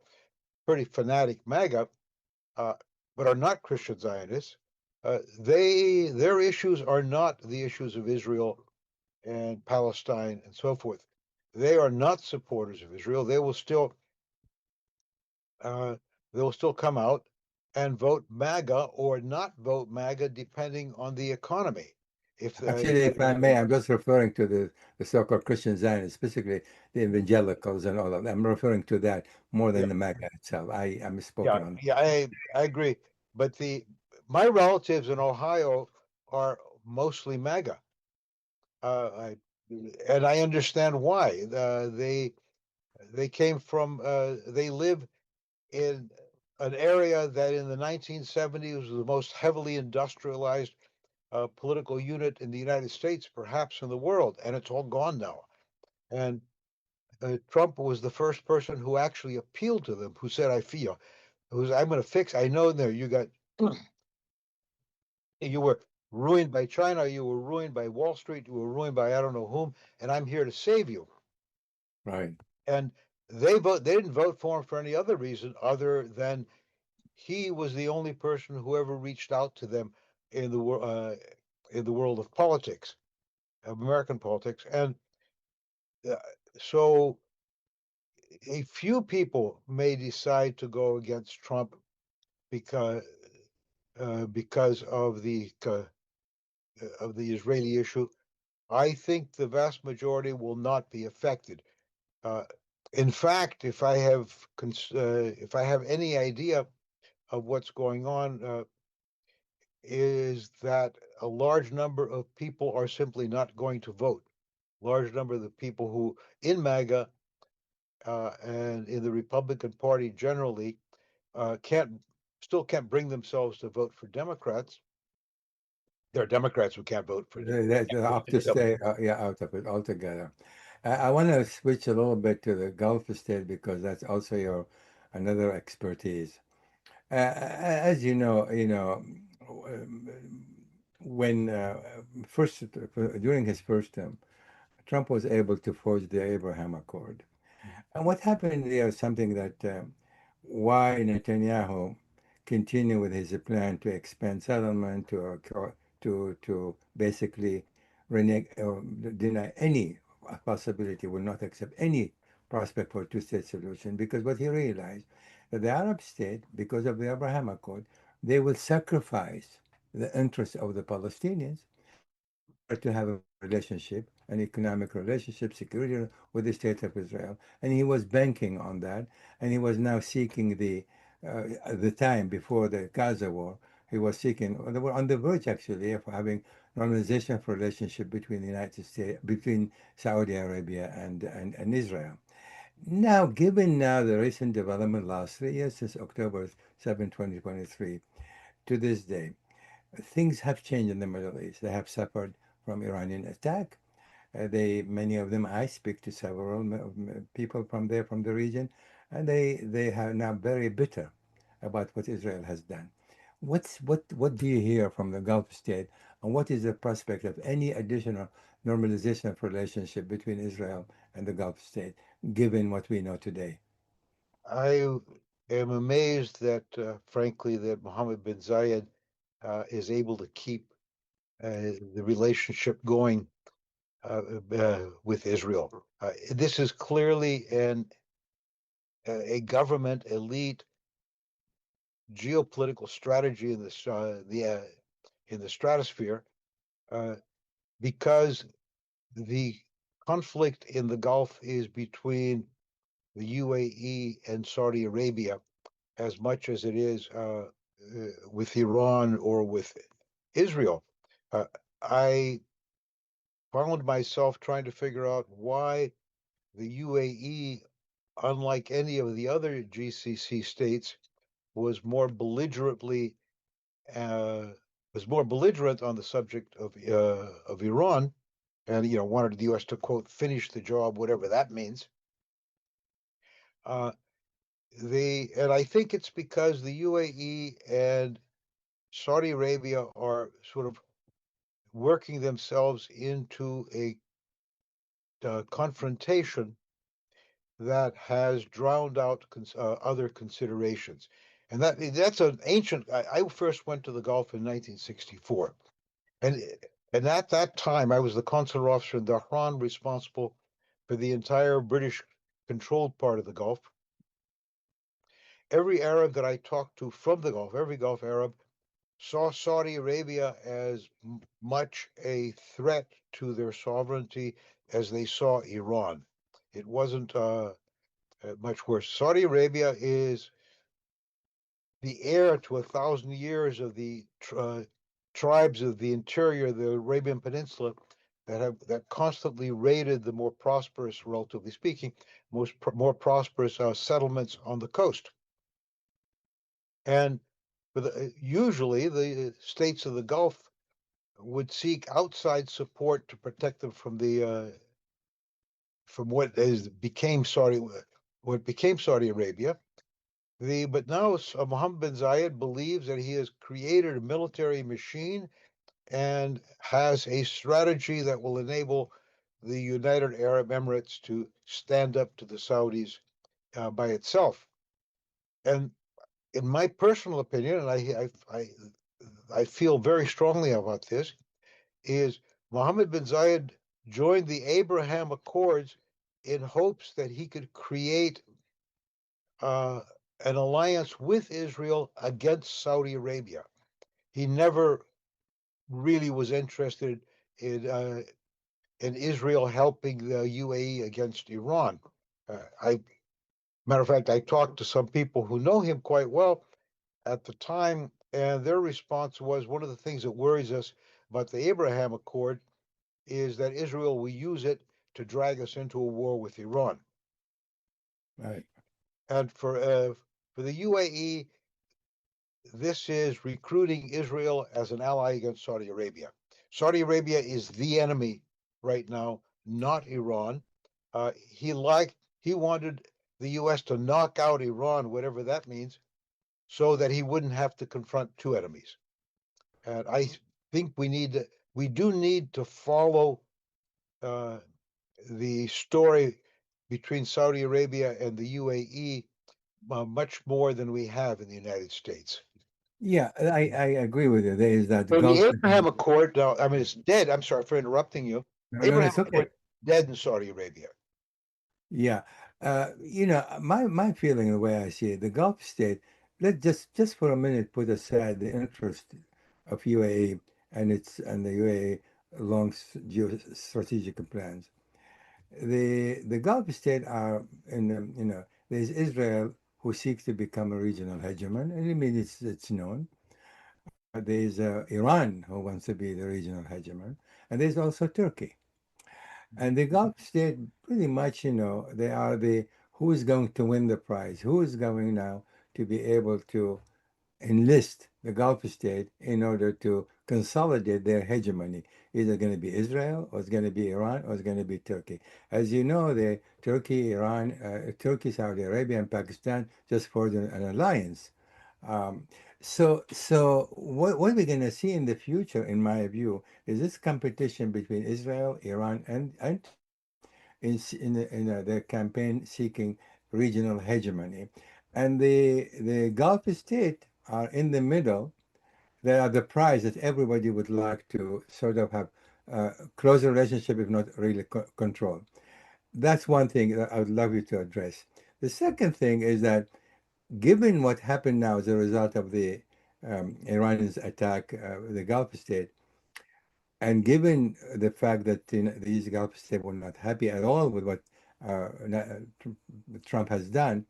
[SPEAKER 3] pretty fanatic MAGA, uh, but are not Christian Zionists. Their issues are not the issues of Israel and Palestine and so forth. They are not supporters of Israel. Uh, they will still come out and vote MAGA or not vote MAGA depending on the economy.
[SPEAKER 2] Actually, if I may, I'm just referring to the so-called Christian Zionists, specifically the evangelicals and all of them. I'm referring to that more
[SPEAKER 3] Yeah,
[SPEAKER 2] than the MAGA itself. I'm
[SPEAKER 3] yeah,
[SPEAKER 2] spoken on.
[SPEAKER 3] yeah, I agree. But my relatives in Ohio are mostly MAGA. I and I understand why. They came from they live in an area that in the 1970s was the most heavily industrialized political unit in the United States, perhaps in the world, and it's all gone now. And Trump was the first person who actually appealed to them, who said, "I feel, who's I'm going to fix. I know there you got you were ruined by China, you were ruined by Wall Street, you were ruined by I don't know whom, and I'm here to save you."
[SPEAKER 2] Right.
[SPEAKER 3] And they didn't vote for him for any other reason other than he was the only person who ever reached out to them in the world of politics, of American politics, and uh, so a few people may decide to go against Trump because of the Israeli issue. I think the vast majority will not be affected. Uh, in fact, if I have any idea of what's going on, is that a large number of people are simply not going to vote. Large number of the people who in MAGA and in the Republican Party generally can't still can't bring themselves to vote for Democrats. There are Democrats who can't vote for
[SPEAKER 2] They opt to stay out of it altogether. I want to switch a little bit to the Gulf state because that's also your another expertise. As when first during his first term, Trump was able to forge the Abraham Accord. And what happened there is something that why Netanyahu continue with his plan to expand settlement, to basically deny any possibility, will not accept any prospect for a two-state solution, because what he realized that the Arab state, because of the Abraham Accord, they will sacrifice the interests of the Palestinians to have a relationship, an economic relationship, security with the state of Israel, and he was banking on that, and he was now seeking the time before the Gaza war. He was seeking. They were on the verge actually of having normalization of relationship between the United States, between Saudi Arabia and Israel. Now, given now the recent development last 3 years, since October 7, 2023, to this day, things have changed in the Middle East. They have suffered from Iranian attack. Many of them, I speak to several people from there, from the region, and they are now very bitter about what Israel has done. What do you hear from the Gulf state, and what is the prospect of any additional normalization of relationship between Israel and the Gulf state, given what we know today?
[SPEAKER 3] I am amazed that, frankly, that Mohammed bin Zayed is able to keep the relationship going with Israel. This is clearly a government elite geopolitical strategy in the stratosphere, because the conflict in the Gulf is between the UAE and Saudi Arabia as much as it is with Iran or with Israel. I found myself trying to figure out why the UAE, unlike any of the other GCC states, was more belligerently was more belligerent on the subject of Iran, and wanted the U.S. to, quote, finish the job, whatever that means. And I think it's because the UAE and Saudi Arabia are sort of working themselves into a confrontation that has drowned out other considerations. And that's an ancient. I first went to the Gulf in 1964, and at that time I was the consular officer in Dhahran, responsible for the entire British-controlled part of the Gulf. Every Arab that I talked to from the Gulf, every Gulf Arab, saw Saudi Arabia as much a threat to their sovereignty as they saw Iran. It wasn't much worse. Saudi Arabia is the heir to 1,000 years of the tribes of the interior of the Arabian Peninsula that constantly raided the more prosperous, relatively speaking, more prosperous settlements on the coast. And usually the states of the Gulf would seek outside support to protect them from what became Saudi Arabia. But now Mohammed bin Zayed believes that he has created a military machine and has a strategy that will enable the United Arab Emirates to stand up to the Saudis by itself. And in my personal opinion, and I feel very strongly about this, is Mohammed bin Zayed joined the Abraham Accords in hopes that he could create an alliance with Israel against Saudi Arabia. He never really was interested in Israel helping the UAE against Iran. Matter of fact, I talked to some people who know him quite well at the time, and their response was, one of the things that worries us about the Abraham Accord is that Israel will use it to drag us into a war with Iran.
[SPEAKER 2] Right.
[SPEAKER 3] And for the UAE, this is recruiting Israel as an ally against Saudi Arabia. Saudi Arabia is the enemy right now, not Iran. He wanted the U.S. to knock out Iran, whatever that means, so that he wouldn't have to confront two enemies. And I think we do need to follow the story between Saudi Arabia and the UAE much more than we have in the United States.
[SPEAKER 2] Yeah, I agree with you. There is that
[SPEAKER 3] So the
[SPEAKER 2] Gulf.
[SPEAKER 3] Abraham Accord, now, I mean, it's dead. I'm sorry for interrupting you.
[SPEAKER 2] No,
[SPEAKER 3] Abraham
[SPEAKER 2] it's okay.
[SPEAKER 3] Accord, dead in Saudi Arabia.
[SPEAKER 2] Yeah, my feeling, the way I see it, the Gulf state. Let's just for a minute put aside the interest of UAE and the UAE long geostrategic plans. The Gulf state are there's Israel who seeks to become a regional hegemon, and I mean it's known. There's Iran who wants to be the regional hegemon, and there's also Turkey. And the Gulf state, pretty much, they are the who is going to win the prize, who is going now to be able to enlist the Gulf state in order to consolidate their hegemony. Is it going to be Israel, or it's going to be Iran, or it's going to be Turkey? As you know, the Turkey, Iran, Turkey, Saudi Arabia, and Pakistan just formed an alliance. Um, so what we're going to see in the future, in my view, is this competition between Israel, Iran, and their campaign seeking regional hegemony. And the Gulf state are in the middle. They are the prize that everybody would like to sort of have a closer relationship, if not really control. That's one thing that I would love you to address. The second thing is that given what happened now as a result of the Iranians attack the Gulf state, and given the fact that these Gulf states were not happy at all with what Trump has done,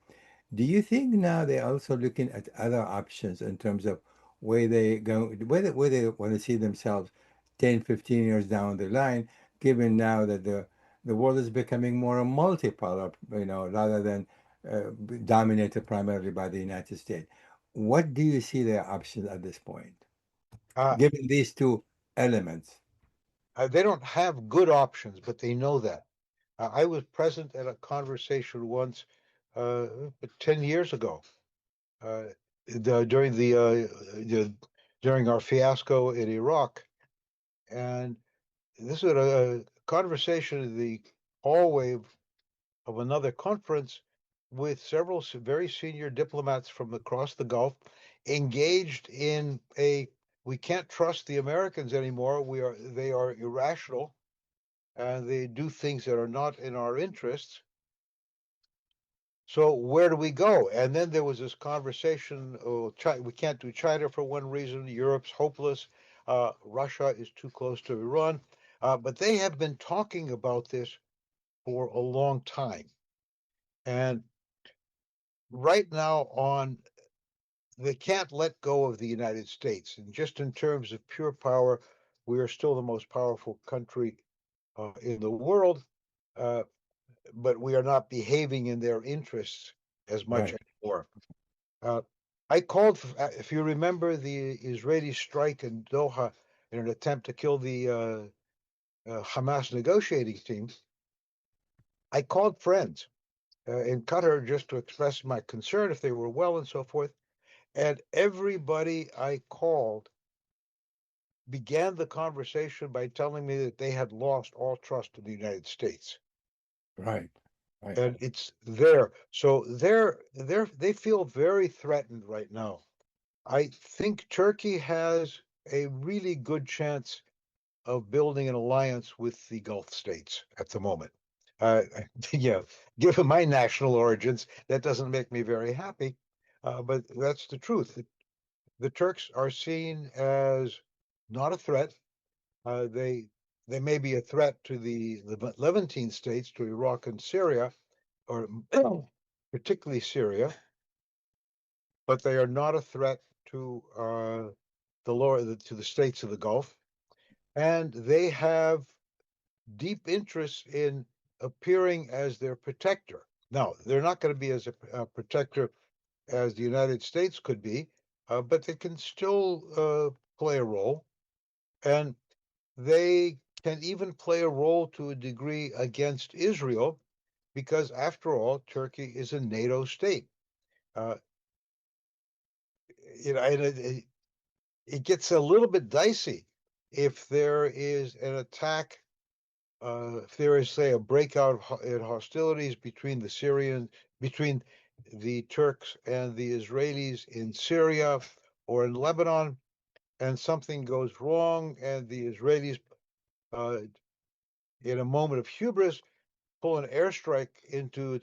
[SPEAKER 2] do you think now they're also looking at other options in terms of where they want to see themselves 10, 15 years down the line, given now that the world is becoming more a multipolar, rather than dominated primarily by the United States? What do you see their options at this point,
[SPEAKER 3] Uh,
[SPEAKER 2] given these two elements?
[SPEAKER 3] they don't have good options, but they know that. I was present at a conversation once, 10 years ago, uh, during during our fiasco in Iraq. And this was a conversation in the hallway of another conference with several very senior diplomats from across the Gulf engaged in a we can't trust the Americans anymore. They are irrational and they do things that are not in our interests. So where do we go? And then there was this conversation. Oh, we can't do China for one reason. Europe's hopeless. Russia is too close to Iran. But they have been talking about this for a long time. And right now, they can't let go of the United States. And just in terms of pure power, we are still the most powerful country in the world. Uh, but we are not behaving in their interests as much
[SPEAKER 2] Right,
[SPEAKER 3] anymore. Uh, I called, if you remember, the Israeli strike in Doha in an attempt to kill the Hamas negotiating team. I called friends in Qatar just to express my concern if they were well and so forth. And everybody I called began the conversation by telling me that they had lost all trust in the United States.
[SPEAKER 2] right, right,
[SPEAKER 3] And it's there. So they feel very threatened right now. I think Turkey has a really good chance of building an alliance with the Gulf states at the moment. Uh, yeah, given my national origins, that doesn't make me very happy, but that's the truth. The Turks are seen as not a threat. Uh, they they may be a threat to the Levantine states, to Iraq and Syria, or particularly Syria, but they are not a threat to to the states of the Gulf, and they have deep interest in appearing as their protector. Now, they're not going to be as a protector as the United States could be, but they can still play a role, and they can even play a role to a degree against Israel, because after all, Turkey is a NATO state. Uh, and it gets a little bit dicey if there is an attack, if there is, say, a breakout in hostilities between the Turks and the Israelis in Syria, or in Lebanon, and something goes wrong, and the Israelis, in a moment of hubris, pull an airstrike into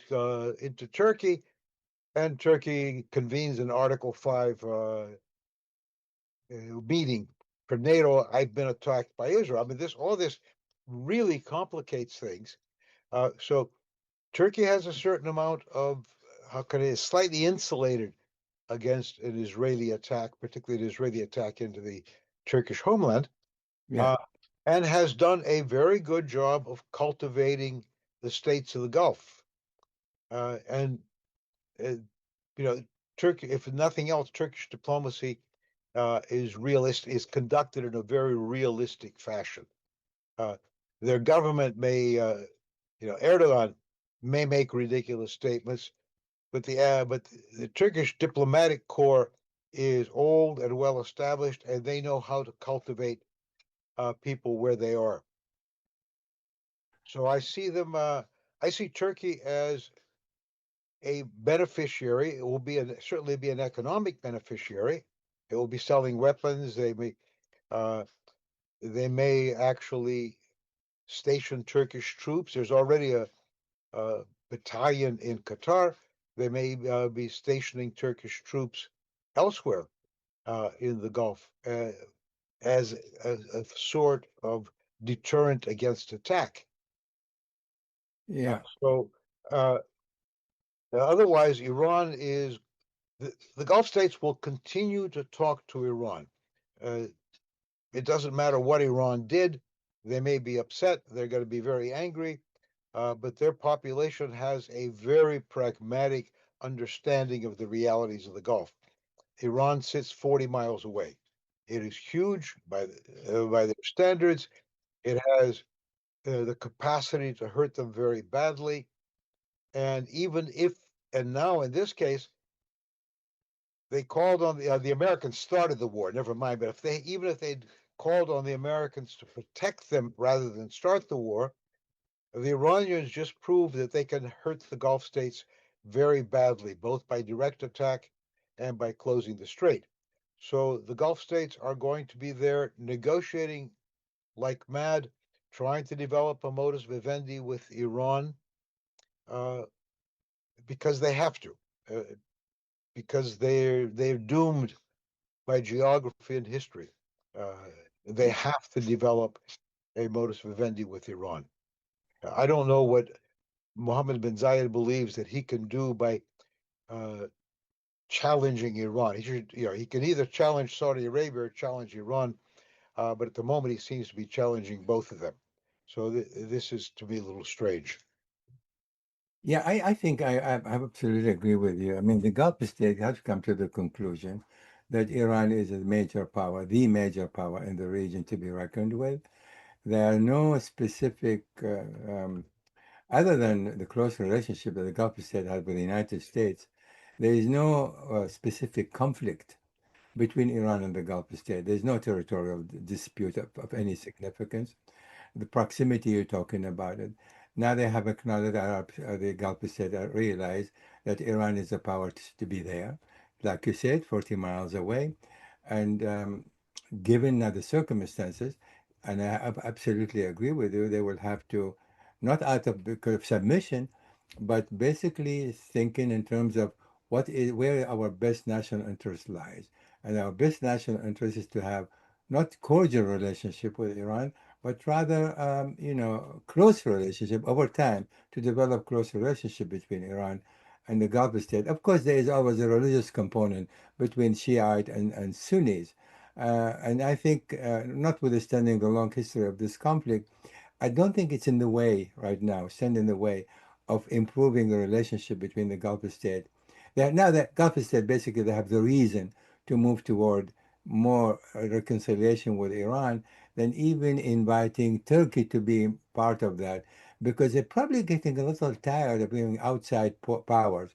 [SPEAKER 3] Turkey, and Turkey convenes an Article 5 meeting for NATO. I've been attacked by Israel. I mean, all this really complicates things. So Turkey has a certain amount of, how can I, is slightly insulated against an Israeli attack, particularly an Israeli attack into the Turkish homeland,
[SPEAKER 2] Yeah.
[SPEAKER 3] and has done a very good job of cultivating the states of the Gulf. And you know, Turkey, if nothing else, Turkish diplomacy is conducted in a very realistic fashion. Their government may, Erdogan may make ridiculous statements, but the Turkish diplomatic corps is old and well established, and they know how to cultivate people where they are. So I see Turkey as a beneficiary. It will certainly be an economic beneficiary. It will be selling weapons. They may actually station Turkish troops. There's already a battalion in Qatar. They may be stationing Turkish troops elsewhere in the Gulf as a sort of deterrent against attack.
[SPEAKER 2] Yeah.
[SPEAKER 3] So otherwise, Iran is the Gulf states will continue to talk to Iran. It doesn't matter what Iran did. They may be upset. They're going to be very angry, but their population has a very pragmatic understanding of the realities of the Gulf. Iran sits 40 miles away. It is huge by their standards. It has the capacity to hurt them very badly. And now in this case, they called on the Americans started the war. Never mind, but even if they'd called on the Americans to protect them rather than start the war, the Iranians just proved that they can hurt the Gulf states very badly, both by direct attack and by closing the strait. So the Gulf states are going to be there negotiating like mad, trying to develop a modus vivendi with Iran uh, because they have to, because they're doomed by geography and history. They have to develop a modus vivendi with Iran. I don't know what Mohammed bin Zayed believes that he can do by challenging Iran. He can either challenge Saudi Arabia or challenge Iran, but at the moment he seems to be challenging both of them. So this is to me a little strange.
[SPEAKER 2] Yeah, I think I absolutely agree with you. I mean, the Gulf states have come to the conclusion that Iran is a major power, the major power in the region to be reckoned with. There are no specific, other than the close relationship that the Gulf state has with the United States, there is no specific conflict between Iran and the Gulf state. There's no territorial dispute of any significance. The proximity you're talking about it. Now they have acknowledged the Gulf state realize that Iran is a power to be there, like you said, 40 miles away, and given the circumstances, and I absolutely agree with you, they will have to, not out of because of submission, but basically thinking in terms of where our best national interest lies. And our best national interest is to have not cordial relationship with Iran, but rather, close relationship over time to develop close relationship between Iran and the Gulf state. Of course, there is always a religious component between Shiite and Sunnis. And I think, notwithstanding the long history of this conflict, I don't think it's in the way right now, stand in the way of improving the relationship between the Gulf state. Now that Gulf state basically they have the reason to move toward more reconciliation with Iran than even inviting Turkey to be part of that, because they're probably getting a little tired of being outside powers,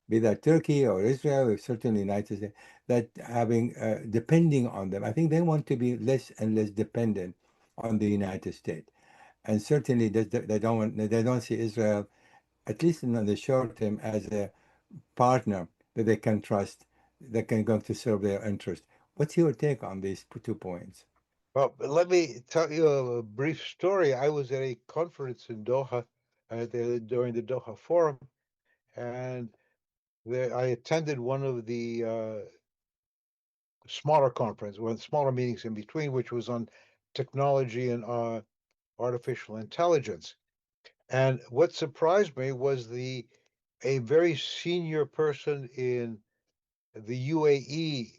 [SPEAKER 2] be that Turkey or Israel or certainly United States, that having depending on them. I think they want to be less and less dependent on the United States, and certainly they don't see Israel, at least in the short term, as a partner that they can trust that can going to serve their interest. What's your take on these 2 points?
[SPEAKER 3] Well, let me tell you a brief story. I was at a conference in Doha during the Doha Forum, and I attended one of the smaller conferences, one smaller meetings in between, which was on technology and artificial intelligence. And what surprised me was a very senior person in the UAE,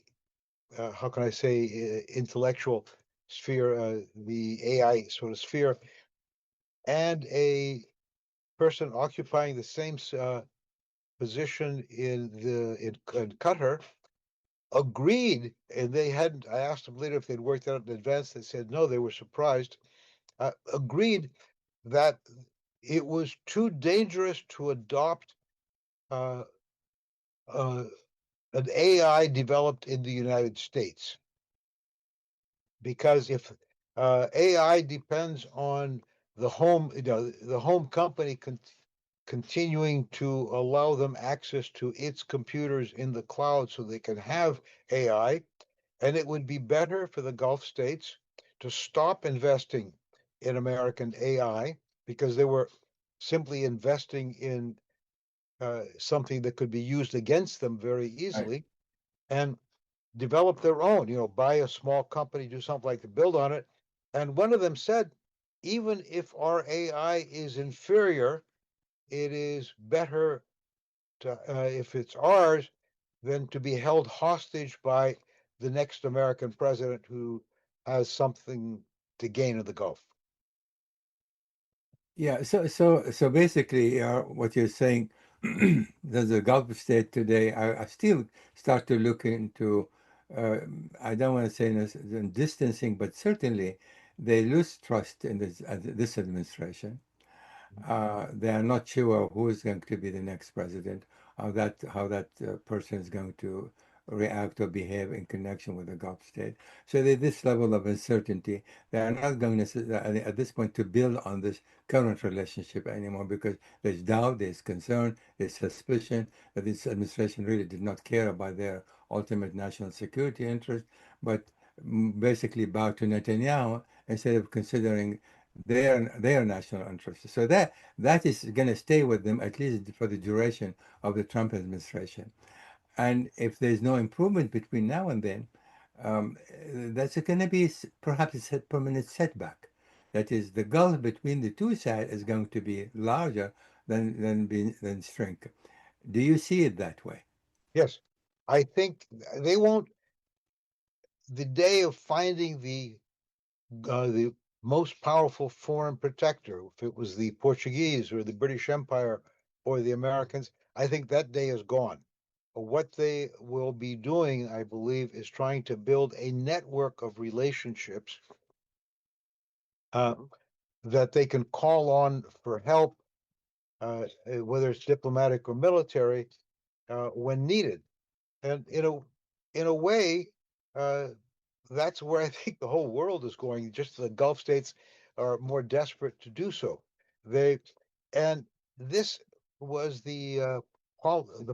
[SPEAKER 3] how can I say, intellectual sphere, the AI sort of sphere, and a person occupying the same position in Qatar agreed, and they hadn't. I asked them later if they'd worked out in advance. They said no, they were surprised. Agreed that it was too dangerous to adopt uh, uh, an AI developed in the United States, because if AI depends on the home company continuing to allow them access to its computers in the cloud so they can have AI, and it would be better for the Gulf states to stop investing in American AI because they were simply investing in something that could be used against them very
[SPEAKER 2] Right.
[SPEAKER 3] easily, and develop their own, buy a small company, do something like to build on it. And one of them said, even if our AI is inferior, it is better to, if it's ours, than to be held hostage by the next American president who has something to gain in the Gulf.
[SPEAKER 2] Yeah, so basically, what you're saying, there's a Gulf state today. I still start to look into, I don't want to say in distancing, but certainly they lose trust in this administration. They are not sure who is going to be the next president, how that person is going to react or behave in connection with the Gulf state. So there's this level of uncertainty. They are not going at this point to build on this current relationship anymore because there's doubt, there's concern, there's suspicion that this administration really did not care about their ultimate national security interest, but basically bow to Netanyahu instead of considering their national interests. So that is going to stay with them at least for the duration of the Trump administration. And if there's no improvement between now and then, that's going to be perhaps a permanent setback. That is, the gulf between the two sides is going to be larger than shrink. Do you see it that way?
[SPEAKER 3] Yes, I think they won't. The day of finding the most powerful foreign protector, if it was the Portuguese or the British Empire or the Americans, I think that day is gone. What they will be doing, I believe, is trying to build a network of relationships uh, that they can call on for help, whether it's diplomatic or military, when needed. And in a way, uh, that's where I think the whole world is going. Just the Gulf states are more desperate to do so. They and this was the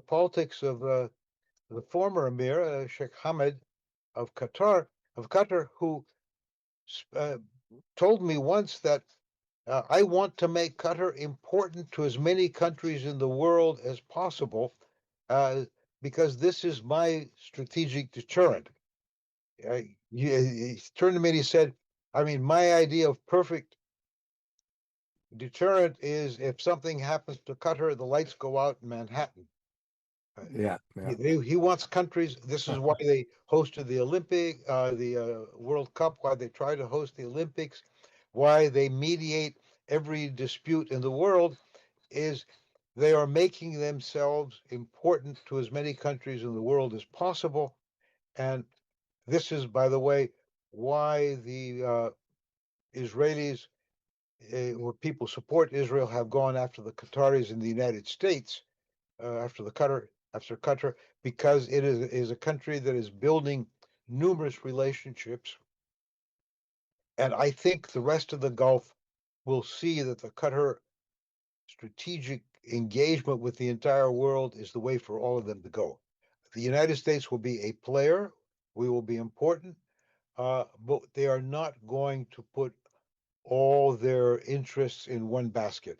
[SPEAKER 3] politics of the former emir, Sheikh Hamad of Qatar, who uh, told me once that I want to make Qatar important to as many countries in the world as possible, uh, because this is my strategic deterrent. He turned to me and he said, I mean, my idea of perfect deterrent is if something happens to Qatar, the lights go out in Manhattan. Uh,
[SPEAKER 2] Yeah, yeah.
[SPEAKER 3] he wants countries. This is why they hosted the World Cup, why they try to host the Olympics, why they mediate every dispute in the world, is they are making themselves important to as many countries in the world as possible. And this is, by the way, why the Israelis, where people support Israel, have gone after the Qataris in the United States, after Qatar, because it is a country that is building numerous relationships. And I think the rest of the Gulf will see that the Qatar strategic engagement with the entire world is the way for all of them to go. The United States will be a player. We will be important, but they are not going to put all their interests in one basket.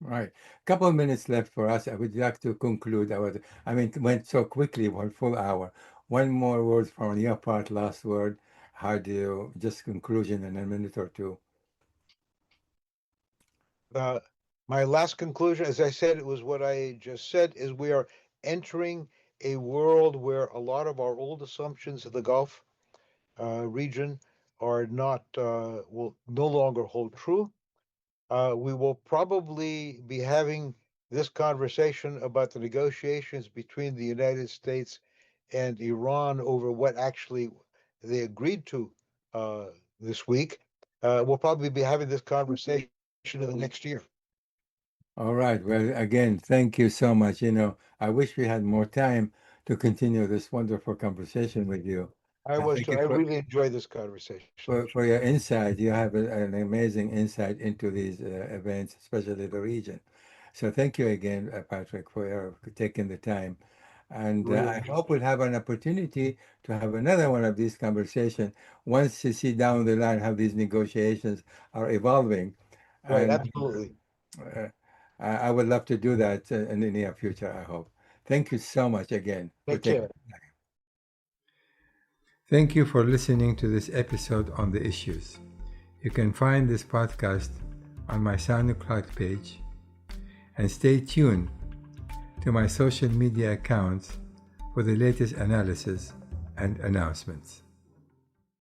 [SPEAKER 2] Right. A couple of minutes left for us. I would like to conclude it went so quickly, 1 full hour. One more word from your part, last word. How do you, just conclusion in a minute or two?
[SPEAKER 3] My last conclusion, as I said, it was what I just said, is we are entering a world where a lot of our old assumptions of the Gulf region are not will no longer hold true. We will probably be having this conversation about the negotiations between the United States and Iran over what actually they agreed to this week. We'll probably be having this conversation in the next year.
[SPEAKER 2] All right. Well, again, thank you so much. I wish we had more time to continue this wonderful conversation with you.
[SPEAKER 3] I was
[SPEAKER 2] Thank
[SPEAKER 3] too.
[SPEAKER 2] you
[SPEAKER 3] I really enjoyed this conversation.
[SPEAKER 2] for your insight. You have an amazing insight into these events, especially the region. So thank you again, Patrick, for taking the time. And I
[SPEAKER 3] Really.
[SPEAKER 2] hope we'll have an opportunity to have another one of these conversations once you see down the line how these negotiations are evolving.
[SPEAKER 3] Right,
[SPEAKER 2] And
[SPEAKER 3] absolutely.
[SPEAKER 2] I would love to do that in the near future, I hope. Thank you so much again for
[SPEAKER 3] Take care.
[SPEAKER 2] Thank you for listening to this episode on the issues. You can find this podcast on my SoundCloud page, and stay tuned to my social media accounts for the latest analysis and announcements.